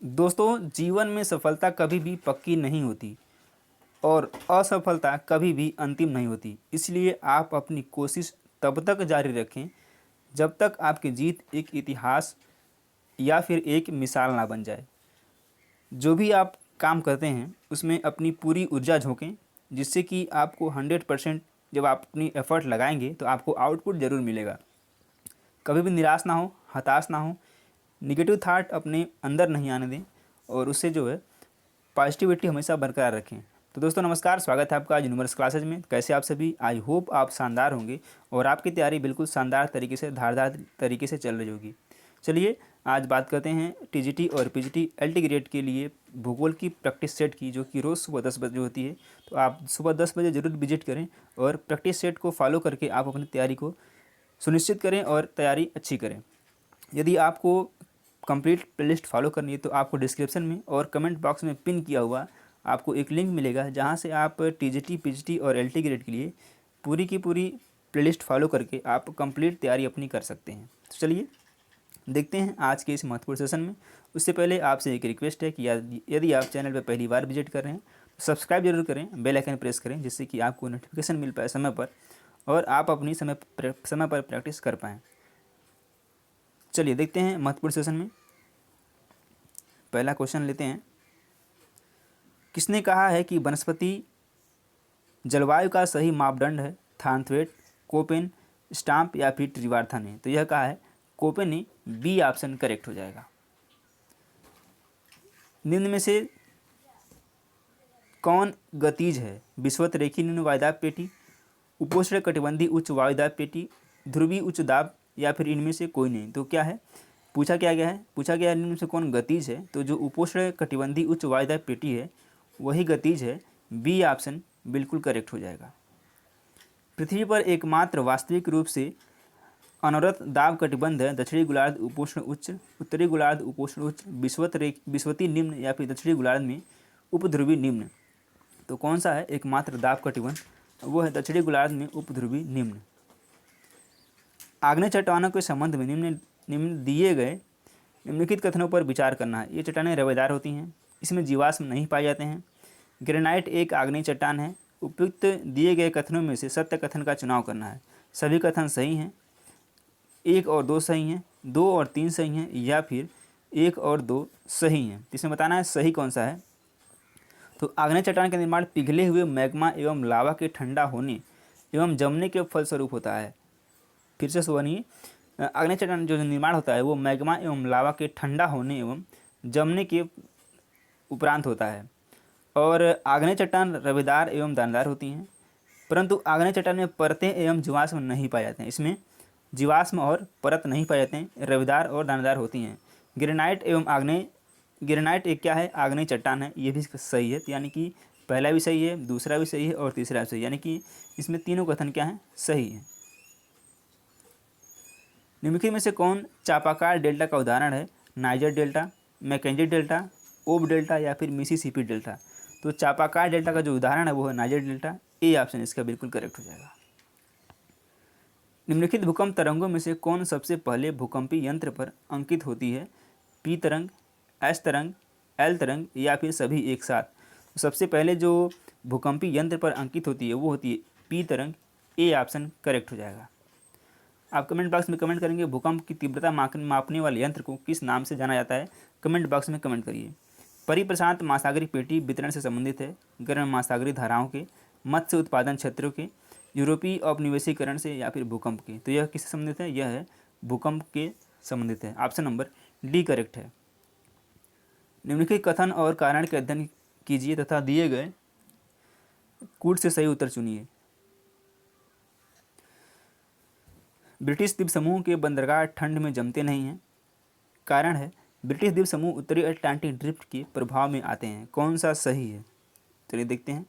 दोस्तों, जीवन में सफलता कभी भी पक्की नहीं होती और असफलता कभी भी अंतिम नहीं होती। इसलिए आप अपनी कोशिश तब तक जारी रखें जब तक आपकी जीत एक इतिहास या फिर एक मिसाल ना बन जाए। जो भी आप काम करते हैं उसमें अपनी पूरी ऊर्जा झोंकें, जिससे कि आपको 100% जब आप अपनी एफ़र्ट लगाएंगे तो आपको आउटपुट ज़रूर मिलेगा। कभी भी निराश ना हो, हताश ना हो, निगेटिव थाट अपने अंदर नहीं आने दें और उससे जो है पॉजिटिविटी हमेशा बरकरार रखें। तो दोस्तों नमस्कार, स्वागत है आपका आज यूनिवर्स क्लासेज में। कैसे आप सभी? आई होप आप शानदार होंगे और आपकी तैयारी बिल्कुल शानदार तरीके से, धारदार तरीके से चल रही होगी। चलिए आज बात करते हैं टीजीटी और पीजीटी एलटी ग्रेड के लिए भूगोल की प्रैक्टिस सेट की, जो कि रोज़ सुबह 10 बजे होती है। तो आप सुबह 10 बजे ज़रूर विजिट करें और प्रैक्टिस सेट को फॉलो करके आप अपनी तैयारी को सुनिश्चित करें और तैयारी अच्छी करें। यदि आपको कंप्लीट प्लेलिस्ट फॉलो करनी है तो आपको डिस्क्रिप्शन में और कमेंट बॉक्स में पिन किया हुआ आपको एक लिंक मिलेगा, जहां से आप टीजीटी, पीजीटी और एलटी ग्रेड के लिए पूरी की पूरी प्लेलिस्ट फॉलो करके आप कंप्लीट तैयारी अपनी कर सकते हैं। तो चलिए देखते हैं आज के इस महत्वपूर्ण सेशन में। उससे पहले आपसे एक रिक्वेस्ट है कि यदि आप चैनल पर पहली बार विजिट कर रहे हैं तो सब्सक्राइब जरूर करें, बेल आइकन प्रेस करें, जिससे कि आपको नोटिफिकेशन मिल पाए समय पर और आप अपनी समय पर प्रैक्टिस कर पाएँ। चलिए देखते हैं महत्वपूर्ण सेशन में। पहला क्वेश्चन लेते हैं। किसने कहा है कि वनस्पति जलवायु का सही मापदंड है? थानथ्वेट, कोपेन, स्टाम्प या फिर ट्रिवार्थन ने? तो यह कहा है कोपेन ने। बी ऑप्शन करेक्ट हो जाएगा। निम्न में से कौन गतिज है? विषुवत रेखी निम्न वायुदाब पेटी, उपोष्ण कटिबंधी उच्च वायुदाब पेटी, ध्रुवीय उच्च दाब या फिर इनमें से कोई नहीं? तो क्या है, पूछा क्या गया है? पूछा गया है निम्न में से कौन गतिज है? तो जो उपोष्ण कटिबंधी उच्च वायुदाब पेटी है वही गतिज है। बी ऑप्शन बिल्कुल करेक्ट हो जाएगा। पृथ्वी पर एकमात्र वास्तविक रूप से अनवरत दाब कटिबंध है दक्षिणी गोलार्ध उपोष्ण उच्च, उत्तरी गोलार्ध उपोष्ण उच्च, विषुवती निम्न या फिर दक्षिणी गोलार्ध में उपध्रुवी निम्न। तो कौन सा है एकमात्र दाब कटिबंध? वो है दक्षिणी गोलार्ध में उपध्रुवी निम्न। आग्नेय चट्टानों के संबंध में निम्न दिए गए निम्नलिखित कथनों पर विचार करना है। ये चट्टानें रवेदार होती हैं, इसमें जीवाश्म नहीं पाए जाते हैं, ग्रेनाइट एक आग्नेय चट्टान है। उपयुक्त दिए गए कथनों में से सत्य कथन का चुनाव करना है। सभी कथन सही हैं, 1 और 2 सही हैं, 2 और 3 सही हैं, या फिर 1 और 2 सही हैं। इसमें बताना है सही कौन सा है। तो आग्नेय चट्टान का निर्माण पिघले हुए मैग्मा एवं लावा के ठंडा होने एवं जमने के फलस्वरूप होता है। फिर से सुनिए, आग्नेय चट्टान जो निर्माण होता है वो मैग्मा एवं लावा के ठंडा होने एवं जमने के उपरांत होता है। और आग्नेय चट्टान रवेदार एवं दानेदार होती हैं, परंतु आग्नेय चट्टान में परतें एवं जीवाश्म नहीं पाए जाते हैं। इसमें जीवाश्म और परत नहीं पाए जाते हैं, रवेदार और दानेदार होती हैं। ग्रेनाइट एक क्या है? आग्नेय चट्टान है। ये भी सही है, यानी कि पहला भी सही है, दूसरा भी सही है और तीसरा भी सही है, यानी कि इसमें तीनों कथन क्या हैं? सही है। निम्नलिखित में से कौन चापाकार डेल्टा का उदाहरण है? नाइजर डेल्टा, मैकेंजी डेल्टा, ओब डेल्टा या फिर मिसिसिपी डेल्टा? तो चापाकार डेल्टा का जो उदाहरण है वो है नाइजर डेल्टा। ए ऑप्शन इसका बिल्कुल करेक्ट हो जाएगा। निम्नलिखित भूकंप तरंगों में से कौन सबसे पहले भूकंपी यंत्र पर अंकित होती है? पी तरंग, एस तरंग, एल तरंग या फिर सभी एक साथ? तो सबसे पहले जो भूकंपी यंत्र पर अंकित होती है वो होती है पी तरंग। ए ऑप्शन करेक्ट हो जाएगा। आप कमेंट बॉक्स में कमेंट करेंगे भूकंप की तीव्रता मापने वाले यंत्र को किस नाम से जाना जाता है? कमेंट बॉक्स में कमेंट करिए। परिप्रशांत महासागरीय पेटी वितरण से संबंधित है, गर्म महासागरीय धाराओं के, मत्स्य उत्पादन क्षेत्रों के, यूरोपीय औपनिवेशीकरण से या फिर भूकंप के? तो यह किससे संबंधित है? यह है भूकंप के संबंधित है। ऑप्शन नंबर डी करेक्ट है। निम्नलिखित कथन और कारण के अध्ययन कीजिए तथा दिए गए कूट से सही उत्तर चुनिए। ब्रिटिश द्वीप समूह के बंदरगाह ठंड में जमते नहीं हैं। कारण है ब्रिटिश द्वीप समूह उत्तरी अटलांटिक ड्रिफ्ट के प्रभाव में आते हैं। कौन सा सही है? चलिए देखते हैं।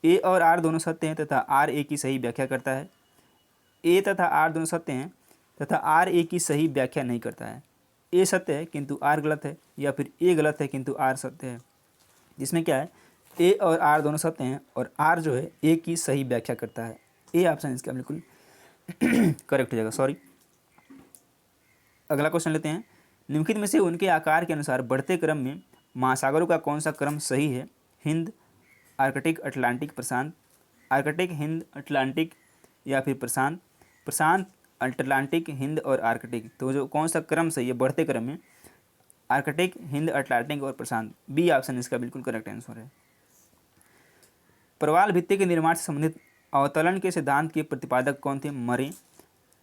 ए और आर दोनों सत्य हैं तथा आर ए की सही व्याख्या करता है। ए तथा आर दोनों सत्य हैं तथा आर ए की सही व्याख्या नहीं करता है। ए सत्य है किंतु आर गलत है, या फिर ए गलत है किंतु आर सत्य है। जिसमें क्या है, ए और आर दोनों सत्य हैं और आर जो है ए की सही व्याख्या करता है। ए ऑप्शन इसका बिल्कुल करेक्ट हो जाएगा। सॉरी। अगला क्वेश्चन लेते हैं। निम्नलिखित में से उनके आकार के अनुसार बढ़ते क्रम में महासागरों का कौन सा क्रम सही है? हिंद, आर्कटिक, अटलांटिक, प्रशांत। आर्कटिक, हिंद, अटलांटिक या फिर प्रशांत। प्रशांत, अटलांटिक, हिंद और आर्कटिक। तो जो कौन सा क्रम सही है बढ़ते क्रम में? आर्कटिक, हिंद, अटलांटिक और प्रशांत। बी ऑप्शन इसका बिल्कुल करेक्ट आंसर है। प्रवाल भित्ति के निर्माण से संबंधित अवतरण के सिद्धांत के प्रतिपादक कौन थे? मरे,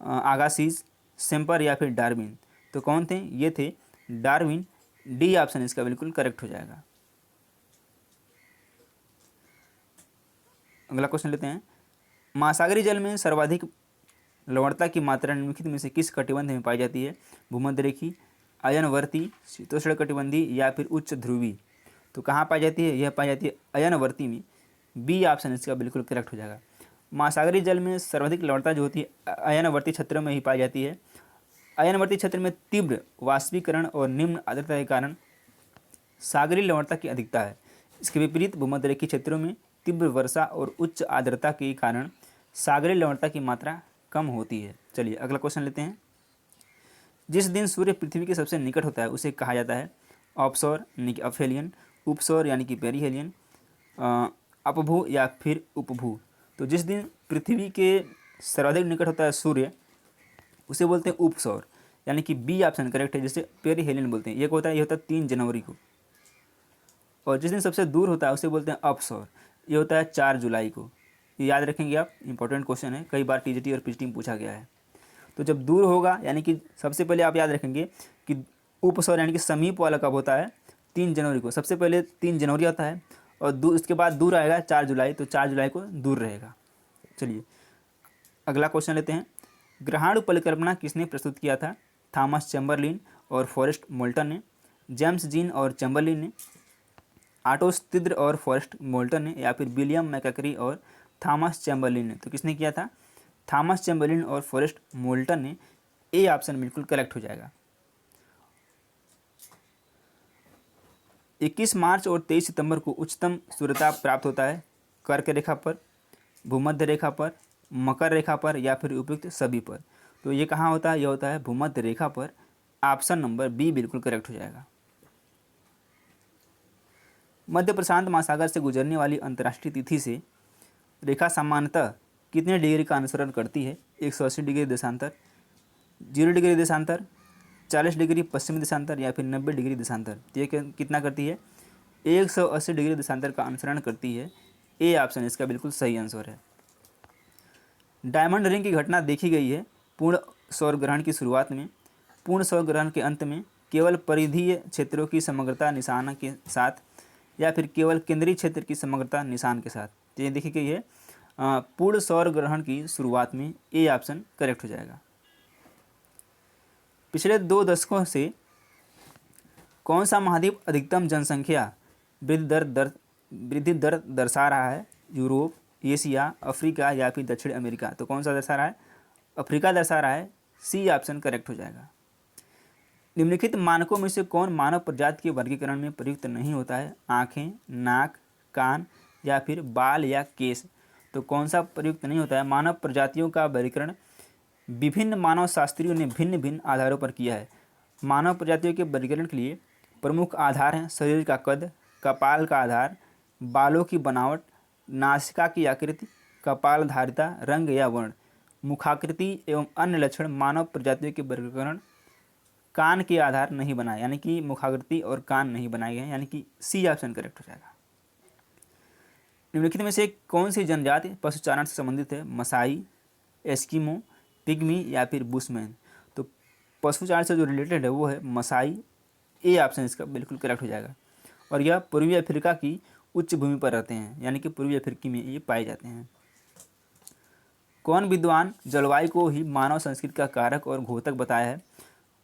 आगासीज, सेम्पर या फिर डार्विन। तो कौन थे? ये थे डार्विन। डी ऑप्शन इसका बिल्कुल करेक्ट हो जाएगा। अगला क्वेश्चन लेते हैं। महासागरीय जल में सर्वाधिक लवणता की मात्रा निम्नलिखित में से किस कटिबंध में पाई जाती है? भूमध्यरेखी, अयनवर्ती, शीतोष्णकटिबंधी या फिर उच्च ध्रुवी। तो कहाँ पाई जाती है? यह पाई जाती है अयनवर्ती में। बी ऑप्शन इसका बिल्कुल करेक्ट हो जाएगा। महासागरीय जल में सर्वाधिक लवणता जो होती है अयनवर्ती क्षेत्र में ही पाई जाती है। अयनवर्ती क्षेत्र में तीव्र वाष्पीकरण और निम्न आर्द्रता के कारण सागरीय लवणता की अधिकता है। इसके विपरीत भूमध्यरेखीय क्षेत्रों में तीव्र वर्षा और उच्च आर्द्रता के कारण सागरीय लवणता की मात्रा कम होती है। चलिए अगला क्वेश्चन लेते हैं। जिस दिन सूर्य पृथ्वी के सबसे निकट होता है उसे कहा जाता है ऑफशोर यानी कि अफेलियन, उपसौर यानी कि पेरीहेलियन, अपभू या फिर उपभू। तो जिस दिन पृथ्वी के सर्वाधिक निकट होता है सूर्य उसे बोलते हैं उपसौर यानी कि बी ऑप्शन करेक्ट है, जिसे पेरीहेलियन बोलते हैं। ये होता है 3 जनवरी को। और जिस दिन सबसे दूर होता है उसे बोलते हैं अपसौर, ये होता है 4 जुलाई को। ये याद रखेंगे आप, इंपॉर्टेंट क्वेश्चन है, कई बार टीजीटी और पीजीटी में पूछा गया है। तो जब दूर होगा यानी कि सबसे पहले आप याद रखेंगे कि उपसौर यानी कि समीप वाला कब होता है? 3 जनवरी को। सबसे पहले 3 जनवरी आता है और दूर, इसके बाद दूर आएगा 4 जुलाई, तो 4 जुलाई को दूर रहेगा। चलिए अगला क्वेश्चन लेते हैं। ग्रहाणु परिकल्पना किसने प्रस्तुत किया था? थॉमस चैम्बरलिन और फॉरेस्ट मोल्टन ने, जेम्स जीन और चैम्बरलिन ने, ऑटो स्टिग्लर और फॉरेस्ट मोल्टन ने, या फिर विलियम मैककरी और थॉमस चैम्बरलिन ने। तो किसने किया था? थॉमस चैम्बरलिन और फॉरेस्ट मोल्टन ने। ए ऑप्शन बिल्कुल करेक्ट हो जाएगा। 21 मार्च और 23 सितंबर को उच्चतम सूर्यताप प्राप्त होता है कर्क रेखा पर, भूमध्य रेखा पर, मकर रेखा पर या फिर उपयुक्त सभी पर। तो ये कहाँ होता है? यह होता है भूमध्य रेखा पर। ऑप्शन नंबर बी बिल्कुल करेक्ट हो जाएगा। मध्य प्रशांत महासागर से गुजरने वाली अंतर्राष्ट्रीय तिथि से रेखा सामान्यतः कितने डिग्री का अनुसरण करती है? 180 डिग्री देशांतर, 0 डिग्री देशांतर, 40 डिग्री पश्चिमी देशांतर या फिर 90 डिग्री देशांतर। तो ये कितना करती है? 180 डिग्री देशांतर का अनुसरण करती है। ए ऑप्शन इसका बिल्कुल सही आंसर है। डायमंड रिंग की घटना देखी गई है पूर्ण सौर ग्रहण की शुरुआत में, पूर्ण सौर ग्रहण के अंत में, केवल परिधीय क्षेत्रों की समग्रता निशान के साथ या फिर केवल केंद्रीय क्षेत्र की समग्रता निशान के साथ। तो ये देखी गई है पूर्ण सौर ग्रहण की शुरुआत में। ए ऑप्शन करेक्ट हो जाएगा। पिछले 2 दशकों से कौन सा महाद्वीप अधिकतम जनसंख्या वृद्धि दर दर्शा रहा है? यूरोप, एशिया, अफ्रीका या फिर दक्षिण अमेरिका। तो कौन सा दर्शा रहा है? अफ्रीका दर्शा रहा है। सी ऑप्शन करेक्ट हो जाएगा। निम्नलिखित मानकों में से कौन मानव प्रजाति के वर्गीकरण में प्रयुक्त नहीं होता है? आँखें, नाक, कान या फिर बाल या केश। तो कौन सा प्रयुक्त नहीं होता है? मानव प्रजातियों का वर्गीकरण विभिन्न मानव शास्त्रियों ने भिन्न भिन्न आधारों पर किया है। मानव प्रजातियों के वर्गीकरण के लिए प्रमुख आधार हैं शरीर का कद, कपाल का आधार, बालों की बनावट, नासिका की आकृति, कपालधारिता, रंग या वर्ण, मुखाकृति एवं अन्य लक्षण मानव प्रजातियों के वर्गीकरण कान के आधार नहीं बनाए, यानी कि मुखाकृति और कान नहीं बनाए गए हैं, यानी कि सी ऑप्शन करेक्ट हो जाएगा। निम्नलिखित में से कौन सी जनजाति पशुचारण से संबंधित है? मसाई, एस्किमो, पिग्मी या फिर बुशमैन। तो पशुचारण से जो रिलेटेड है वो है मसाई। ए ऑप्शन इसका बिल्कुल करेक्ट हो जाएगा। और यह पूर्वी अफ्रीका की उच्च भूमि पर रहते हैं, यानी कि पूर्वी अफ्रीका में ये पाए जाते हैं। कौन विद्वान जलवायु को ही मानव संस्कृति का कारक और घोतक बताया है?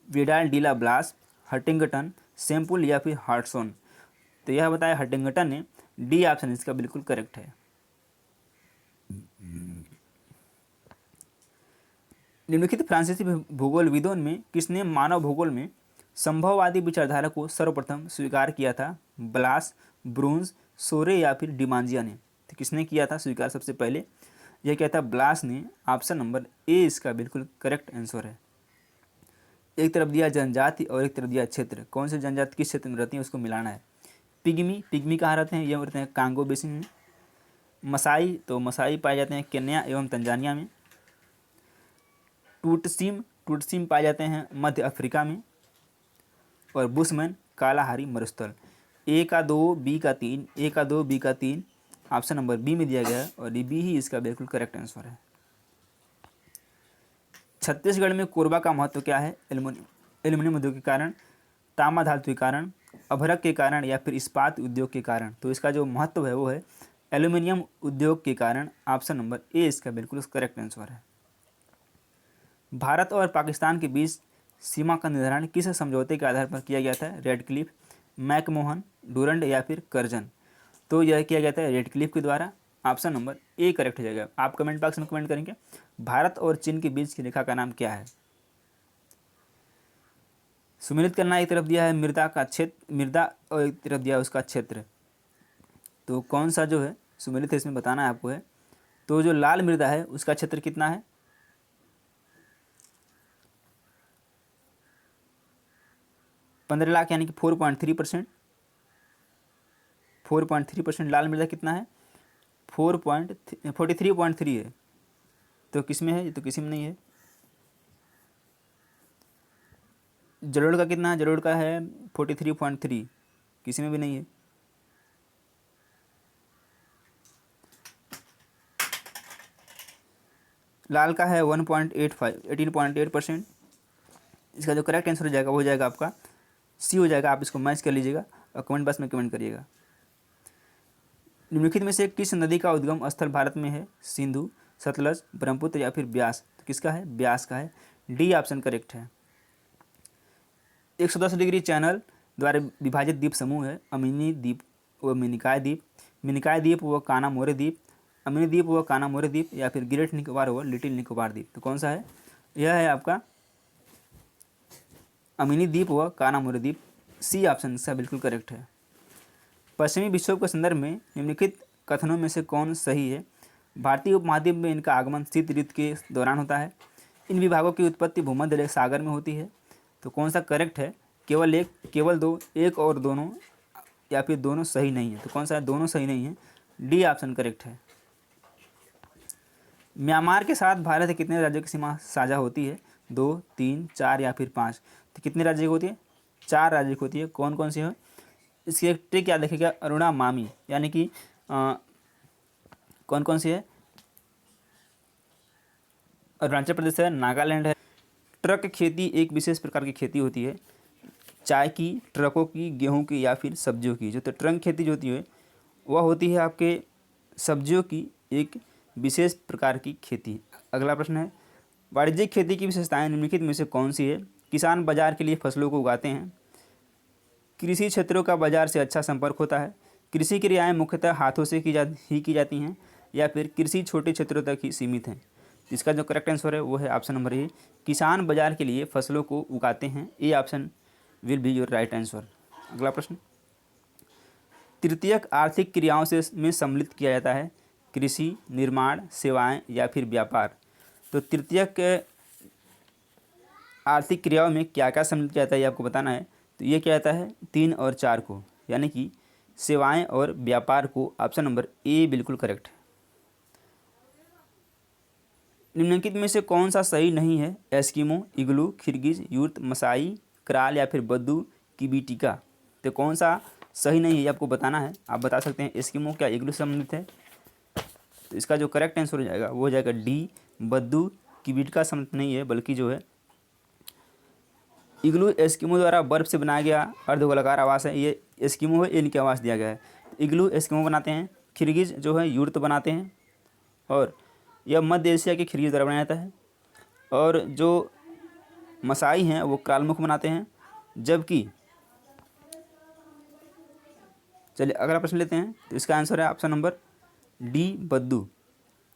विडाल डीला ब्लास, हटिंगटन, सैम्पुल या फिर हार्टसोन। तो यह बताया हटिंगटन ने। डी ऑप्शन इसका बिल्कुल करेक्ट है। निम्नलिखित फ्रांसीसी भूगोलविदों में किसने मानव भूगोल में संभववादी विचारधारा को सर्वप्रथम स्वीकार किया था? ब्लास, ब्रून्स, सोरे या फिर डिमांजिया ने। तो किसने किया था स्वीकार सबसे पहले? यह क्या था? ब्लास ने। ऑप्शन नंबर ए इसका बिल्कुल करेक्ट आंसर है। एक तरफ दिया जनजाति और एक तरफ दिया क्षेत्र, कौन से जनजाति किस क्षेत्र में रहती है उसको मिलाना है। पिग्मी, पिग्मी कहाँ रहते हैं, ये रहते हैं कांगो बेसिन में। मसाई, तो मसाई पाए जाते हैं केन्या एवं तंजानिया में। टूटसिम, टूटसिम पाए जाते हैं मध्य अफ्रीका में। और बुशमैन कालाहारी मरुस्थल। ए का 2, बी का 3, ए का 2, बी का 3, ऑप्शन नंबर बी में दिया गया है और ये बी ही इसका बिल्कुल करेक्ट आंसर है। छत्तीसगढ़ में कोरबा का महत्व क्या है, एल्युमिनियम उद्योग के कारण, तांबा धातु के कारण, अभ्रक के कारण या फिर इस्पात उद्योग के कारण। तो इसका जो महत्व है वो है एल्युमिनियम उद्योग के कारण, ऑप्शन नंबर ए इसका बिल्कुल करेक्ट आंसर है। भारत और पाकिस्तान के बीच सीमा का निर्धारण किस समझौते के आधार पर किया गया था, रेडक्लिफ, मैकमोहन, डूरंड या फिर कर्जन। तो यह किया गया था रेडक्लिफ के द्वारा, ऑप्शन नंबर ए करेक्ट हो जाएगा। आप कमेंट बॉक्स में कमेंट करेंगे भारत और चीन के बीच की रेखा का नाम क्या है। सुमिलित करना एक तरफ दिया है मृदा का क्षेत्र, मृदा और एक तरफ दिया है उसका क्षेत्र, तो कौन सा जो है सुमिलित है इसमें बताना है आपको है। तो जो लाल मृदा है उसका क्षेत्र कितना है, 15 लाख यानी कि 4.3%। 4.3% लाल मृदा कितना है, 43.3 है। तो किस में है, ये तो किसी में नहीं है। जलोढ़ का कितना है, जलोढ़ का है 43.3, किसी में भी नहीं है। लाल का है 1.85, 18.8%। इसका जो करेक्ट आंसर हो जाएगा वो हो जाएगा आपका सी हो जाएगा। आप इसको मैच कर लीजिएगा और कमेंट बॉक्स में कमेंट करिएगा। निम्नलिखित में से किस नदी का उद्गम स्थल भारत में है, सिंधु, सतलज, ब्रह्मपुत्र या फिर ब्यास। तो किसका है, ब्यास का है, डी ऑप्शन करेक्ट है। 110 डिग्री चैनल द्वारा विभाजित द्वीप समूह है, अमीनी द्वीप व मिनिकॉय द्वीप, मिनिकॉय द्वीप व काना मोरे द्वीप, अमीनी द्वीप व काना मोरे द्वीप या फिर ग्रेट निकोबार व लिटिल निकोबार द्वीप। तो कौन सा है, यह है आपका अमीनी द्वीप व काना मोरे द्वीप, सी ऑप्शन इसका बिल्कुल करेक्ट है। पश्चिमी विक्षोभ के संदर्भ में निम्नलिखित कथनों में से कौन सही है, भारतीय उपमहाद्वीप में इनका आगमन शीत ऋतु के दौरान होता है, इन विभागों की उत्पत्ति भूमध्य सागर में होती है। तो कौन सा करेक्ट है, केवल एक, केवल दो, एक और दोनों या फिर दोनों सही नहीं है। तो कौन सा है, दोनों सही नहीं है, डी ऑप्शन करेक्ट है। म्यांमार के साथ भारत के कितने राज्यों की सीमा साझा होती है, 2, 3, 4 या फिर 5। तो कितने राज्य की होती है, 4 राज्य की होती है। कौन कौन सी है, इसकी एक ट्रिक याद रखिएगा, अरुणा मामी यानी कि कौन कौन सी है, अरुणाचल प्रदेश है, नागालैंड है। ट्रक खेती एक विशेष प्रकार की खेती होती है, चाय की, ट्रकों की, गेहूं की या फिर सब्जियों की। जो तो ट्रक खेती जो होती है वह होती है आपके सब्जियों की एक विशेष प्रकार की खेती। अगला प्रश्न है, वाणिज्यिक खेती की विशेषताएं निम्नलिखित में से कौन सी है, किसान बाजार के लिए फसलों को उगाते हैं, कृषि क्षेत्रों का बाजार से अच्छा संपर्क होता है, कृषि क्रियाएं मुख्यतः हाथों से की जाती हैं या फिर कृषि छोटे क्षेत्रों तक ही सीमित हैं। इसका जो करेक्ट आंसर है वो है ऑप्शन नंबर ए, किसान बाजार के लिए फसलों को उगाते हैं, A option will be your right answer. अगला प्रश्न, तृतीयक आर्थिक क्रियाओं से में सम्मिलित किया जाता है, कृषि, निर्माण, सेवाएं या फिर व्यापार। तो तृतीयक आर्थिक क्रियाओं में क्या क्या सम्मिलित किया जाता है ये आपको बताना है। तो ये क्या जाता है 3 और 4 को, यानी कि सेवाएं और व्यापार को, ऑप्शन नंबर ए बिल्कुल करेक्ट है। निम्नलिखित में से कौन सा सही नहीं है, एस्किमो, इग्लू, खिरगिज, यूर्त, मसाई, क्राल या फिर बद्दू, किबीटिका। तो कौन सा सही नहीं है ये आपको बताना है। आप बता सकते हैं एस्किमो क्या इग्लू से संबंधित है। तो इसका जो करेक्ट आंसर हो जाएगा वो हो जाएगा डी, बद्दू किबीटिका संबंधित नहीं है, बल्कि जो है इग्लू एस्किमो द्वारा बर्फ से बनाया गया अर्धगोलाकार आवास है। ये एस्किमो है, इनकी आवास दिया गया है। इग्लू एस्किमो बनाते हैं, खिरगिज जो है यूर्त बनाते हैं और यह मध्य एशिया के खिरगिज द्वारा बनाया जाता है। और जो मसाई हैं वो क्रालमुख बनाते हैं, जबकि चलिए अगला प्रश्न लेते हैं। तो इसका आंसर है ऑप्शन नंबर डी, बद्दू।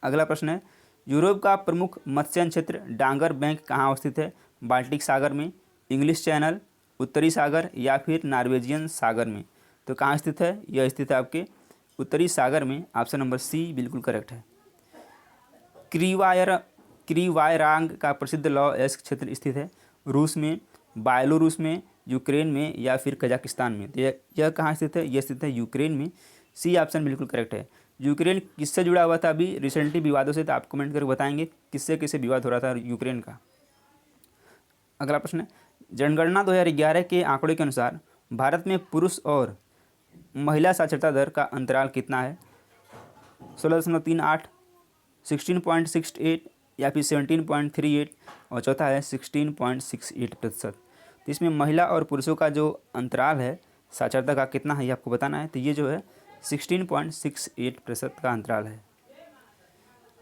अगला प्रश्न है, यूरोप का प्रमुख मत्स्यन क्षेत्र डांगर बैंक कहाँ अवस्थित है, बाल्टिक सागर में, इंग्लिश चैनल, उत्तरी सागर या फिर नॉर्वेजियन सागर में। तो कहाँ स्थित है, यह स्थित है आपके उत्तरी सागर में, ऑप्शन नंबर सी बिल्कुल करेक्ट है। क्रीवायरांग का प्रसिद्ध लौह अयस्क क्षेत्र स्थित है रूस में, बेलारूस में, यूक्रेन में या फिर कजाकिस्तान में। तो यह कहाँ स्थित है? यह स्थित है यूक्रेन में। सी ऑप्शन बिल्कुल करेक्ट है। यूक्रेन किससे जुड़ा हुआ था अभी रिसेंटली विवादों से? तो आप कमेंट करके बताएंगे किससे किससे विवाद हो रहा था यूक्रेन का। अगला प्रश्न है, जनगणना 2011 के आंकड़े के अनुसार भारत में पुरुष और महिला साक्षरता दर का अंतराल कितना है? 16.38, 16.68 या फिर 17.38 और चौथा है 16.68%। तो इसमें महिला और पुरुषों का जो अंतराल है साक्षरता का कितना है ये आपको बताना है। तो ये जो है 16.68% का अंतराल है।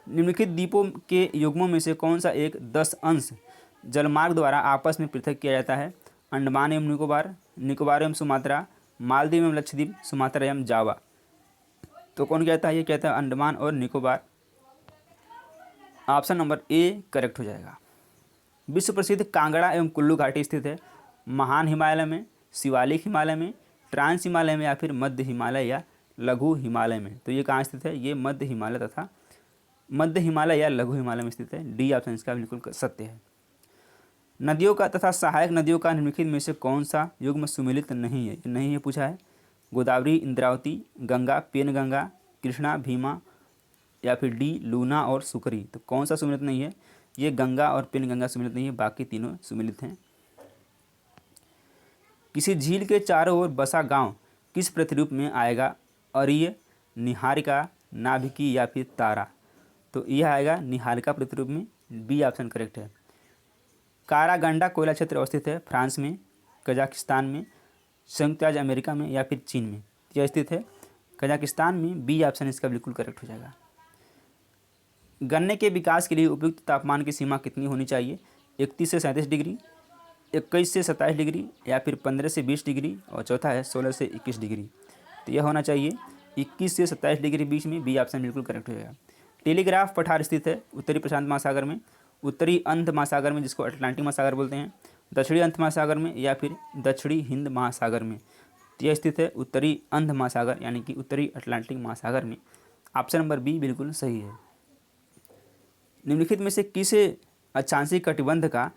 निम्नलिखित द्वीपों के युग्मों में से कौन सा एक 10 अंश जलमार्ग द्वारा आपस में पृथक किया जाता है? अंडमान एवं निकोबार, निकोबार एवं सुमात्रा, मालदीव एवं लक्षद्वीप, सुमात्रा एवं जावा। तो कौन कहता है? ये कहता है अंडमान और Nicobar. Option number A correct हो जाएगा। विश्व प्रसिद्ध कांगड़ा एवं कुल्लू घाटी स्थित है? महान हिमालय में, शिवालिक हिमालय में, ट्रांस हिमालय में या फिर मध्य हिमालय या लघु हिमालय में। तो ये कहाँ स्थित है? ये मध्य हिमालय तथा मध्य हिमालय या लघु हिमालय में स्थित है। डी ऑप्शन इसका बिल्कुल सत्य है। नदियों का तथा सहायक नदियों का निम्नलिखित में से कौन सा युग्म सुमेलित नहीं है? नहीं है पूछा है। गोदावरी, इंद्रावती, गंगा, पेनगंगा, कृष्णा, भीमा या फिर डी लूना और सुकरी। तो कौन सा सुमेलित नहीं है? ये गंगा और पेनगंगा सुमेलित नहीं है, बाकी तीनों सुमेलित हैं। किसी झील के चारों ओर बसा गांव किस प्रतिरूप में आएगा? अरिय, निहारिका, नाभिकी या फिर तारा। तो यह आएगा निहारिका प्रतिरूप में। बी ऑप्शन करेक्ट है। कारागंडा कोयला क्षेत्र अवस्थित है फ्रांस में, कजाकिस्तान में, संयुक्त राज्य अमेरिका में या फिर चीन में। यह स्थित है कजाकिस्तान में। बी ऑप्शन इसका बिल्कुल करेक्ट हो जाएगा। गन्ने के विकास के लिए उपयुक्त तापमान की सीमा कितनी होनी चाहिए? 31 से 37 डिग्री, 21 से 27 डिग्री या फिर 15 से 20 डिग्री और चौथा है 16 से 21 डिग्री। तो यह होना चाहिए 21 से 27 डिग्री बीच में। बी ऑप्शन बिल्कुल करेक्ट हो जाएगा। टेलीग्राफ पठार स्थित है उत्तरी प्रशांत महासागर में, उत्तरी अंध महासागर में जिसको अटलांटिक महासागर बोलते हैं, दक्षिणी अंध महासागर में या फिर दक्षिणी हिंद महासागर में। तो यह स्थित है उत्तरी अंध महासागर यानी कि उत्तरी अटलांटिक महासागर में। ऑप्शन नंबर बी बिल्कुल सही है। निम्नलिखित में से किस अक्षांशीय कटिबंध का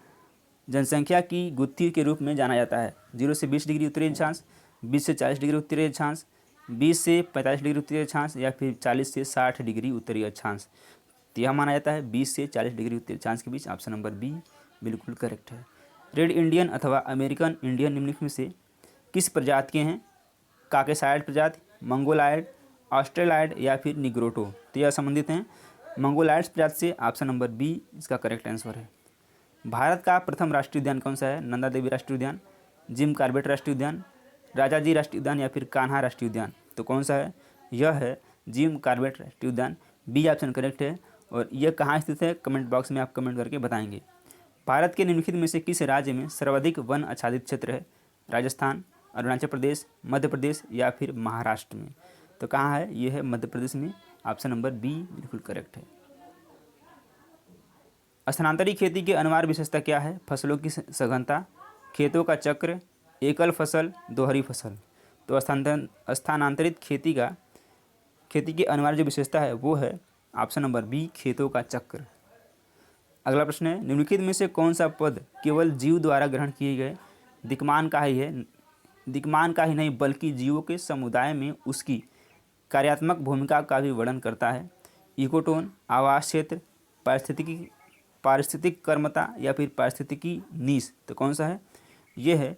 जनसंख्या की गुत्थी के रूप में जाना जाता है? 0 से 20 डिग्री उत्तरी अक्षांश, 20 से 40 डिग्री उत्तरी अक्षांश, 20 से 45 डिग्री उत्तरी अक्षांश या फिर 40 से 60 डिग्री उत्तरी अक्षांश। तो यह माना जाता है 20 से 40 डिग्री उत्तरी अक्षांश के बीच। ऑप्शन नंबर बी बिल्कुल करेक्ट है। रेड इंडियन अथवा अमेरिकन इंडियन निम्नलिखित में से किस प्रजाति के हैं? काकेसाइड प्रजाति, मंगोलायड, ऑस्ट्रेलायड या फिर निग्रोटो। तो यह संबंधित हैं मंगोलायड्स प्रजाति से। ऑप्शन नंबर बी इसका करेक्ट आंसर है। भारत का प्रथम राष्ट्रीय उद्यान कौन सा है? नंदा देवी राष्ट्रीय उद्यान, जिम कॉर्बेट राष्ट्रीय उद्यान, राजाजी राष्ट्रीय उद्यान या फिर कान्हा राष्ट्रीय उद्यान। तो कौन सा है? यह है जिम कॉर्बेट राष्ट्रीय उद्यान। बी ऑप्शन करेक्ट है। और यह कहाँ स्थित है? कमेंट बॉक्स में आप कमेंट करके बताएंगे। भारत के निम्नलिखित में से किस राज्य में सर्वाधिक वन आच्छादित क्षेत्र है? राजस्थान, अरुणाचल प्रदेश, मध्य प्रदेश या फिर महाराष्ट्र में। तो कहाँ है? ये है मध्य प्रदेश में। ऑप्शन नंबर बी बिल्कुल करेक्ट है। स्थानांतरित खेती की अनिवार्य विशेषता क्या है? फसलों की सघनता, खेतों का चक्र, एकल फसल, दोहरी फसल। तो स्थानांतरित खेती की अनिवार्य जो विशेषता है वो है ऑप्शन नंबर बी खेतों का चक्र। अगला प्रश्न है, निम्नलिखित में से कौन सा पद केवल जीव द्वारा ग्रहण किए गए दिक्मान का ही है? दिक्मान का ही नहीं बल्कि जीवों के समुदाय में उसकी कार्यात्मक भूमिका का भी वर्णन करता है। इकोटोन, आवास क्षेत्र, पारिस्थितिक कर्मता या फिर पारिस्थितिकी नीश। तो कौन सा है? ये है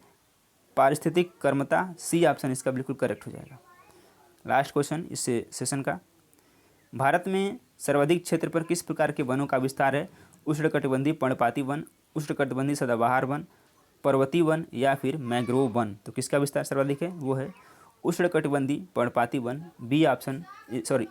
पारिस्थितिक कर्मता। सी ऑप्शन इसका बिल्कुल करेक्ट हो जाएगा। लास्ट क्वेश्चन इस सेशन का, भारत में सर्वाधिक क्षेत्र पर किस प्रकार के वनों का विस्तार है? उष्णकटिबंधीय पर्णपाती वन, उष्णकटिबंधीय सदाबहार वन, पर्वतीय वन या फिर मैंग्रोव वन। तो किसका विस्तार सर्वाधिक है? वो है उष्णकटिबंधीय पर्णपाती वन। B option A option